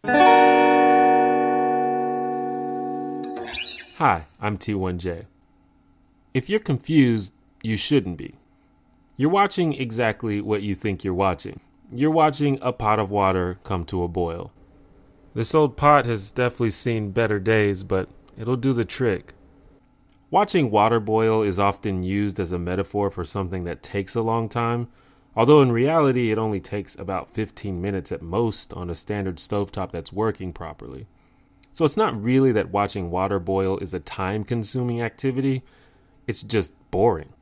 Hi, I'm T1J. If you're confused, you shouldn't be. You're watching exactly what you think you're watching. You're watching a pot of water come to a boil. This old pot has definitely seen better days, but it'll do the trick. Watching water boil is often used as a metaphor for something that takes a long time, although in reality it only takes about 15 minutes at most on a standard stovetop that's working properly. So it's not really that watching water boil is a time-consuming activity, it's just boring.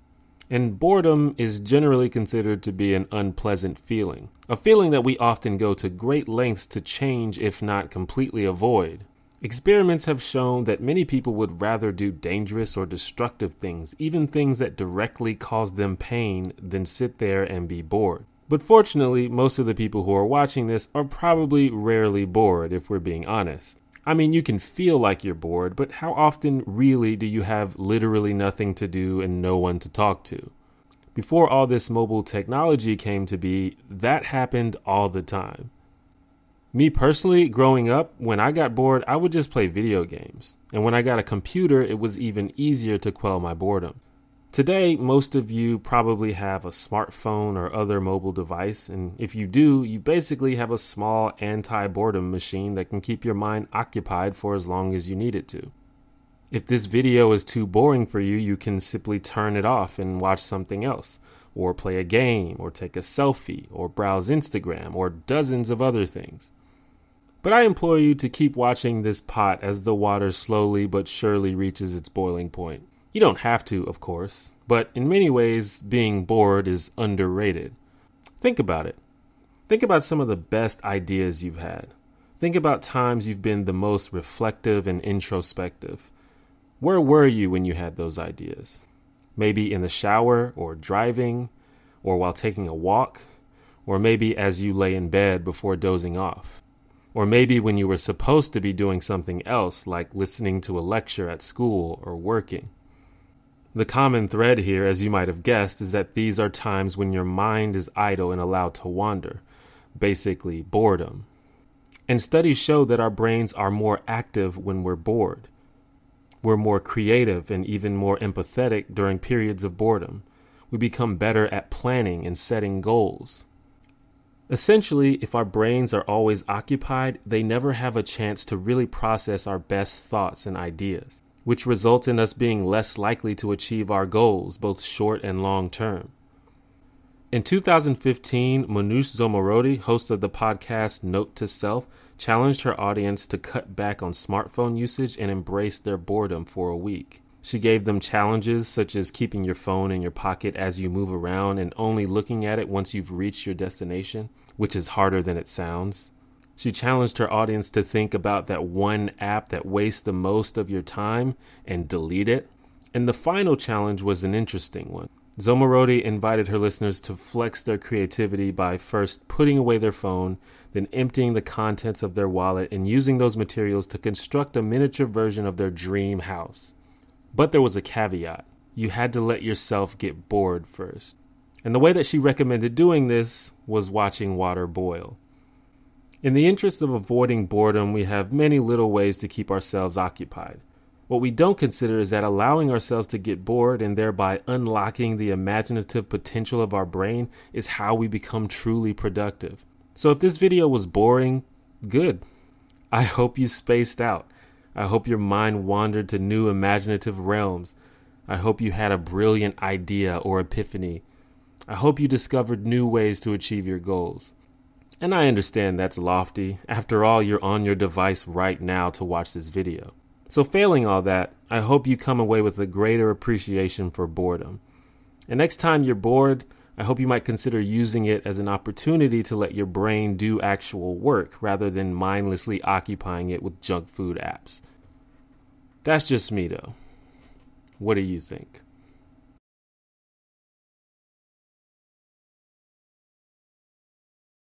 And boredom is generally considered to be an unpleasant feeling, a feeling that we often go to great lengths to change if not completely avoid. Experiments have shown that many people would rather do dangerous or destructive things, even things that directly cause them pain, than sit there and be bored. But fortunately, most of the people who are watching this are probably rarely bored, if we're being honest. I mean, you can feel like you're bored, but how often really do you have literally nothing to do and no one to talk to? Before all this mobile technology came to be, that happened all the time. Me personally, growing up, when I got bored, I would just play video games. And when I got a computer, it was even easier to quell my boredom. Today, most of you probably have a smartphone or other mobile device, and if you do, you basically have a small anti-boredom machine that can keep your mind occupied for as long as you need it to. If this video is too boring for you, you can simply turn it off and watch something else, or play a game, or take a selfie, or browse Instagram, or dozens of other things. But I implore you to keep watching this pot as the water slowly but surely reaches its boiling point. You don't have to, of course, but in many ways, being bored is underrated. Think about it. Think about some of the best ideas you've had. Think about times you've been the most reflective and introspective. Where were you when you had those ideas? Maybe in the shower, or driving, or while taking a walk, or maybe as you lay in bed before dozing off. Or maybe when you were supposed to be doing something else, like listening to a lecture at school or working. The common thread here, as you might have guessed, is that these are times when your mind is idle and allowed to wander, basically boredom. And studies show that our brains are more active when we're bored. We're more creative and even more empathetic during periods of boredom. We become better at planning and setting goals. Essentially, if our brains are always occupied, they never have a chance to really process our best thoughts and ideas, which results in us being less likely to achieve our goals, both short and long term. In 2015, Manoush Zomorodi, host of the podcast Note to Self, challenged her audience to cut back on smartphone usage and embrace their boredom for a week. She gave them challenges such as keeping your phone in your pocket as you move around and only looking at it once you've reached your destination, which is harder than it sounds. She challenged her audience to think about that one app that wastes the most of your time and delete it. And the final challenge was an interesting one. Zomorodi invited her listeners to flex their creativity by first putting away their phone, then emptying the contents of their wallet and using those materials to construct a miniature version of their dream house. But there was a caveat. You had to let yourself get bored first. And the way that she recommended doing this was watching water boil. In the interest of avoiding boredom, we have many little ways to keep ourselves occupied. What we don't consider is that allowing ourselves to get bored and thereby unlocking the imaginative potential of our brain is how we become truly productive. So if this video was boring, good. I hope you spaced out. I hope your mind wandered to new imaginative realms. I hope you had a brilliant idea or epiphany. I hope you discovered new ways to achieve your goals. And I understand that's lofty. After all, you're on your device right now to watch this video. So failing all that, I hope you come away with a greater appreciation for boredom. And next time you're bored, I hope you might consider using it as an opportunity to let your brain do actual work rather than mindlessly occupying it with junk food apps. That's just me though. What do you think?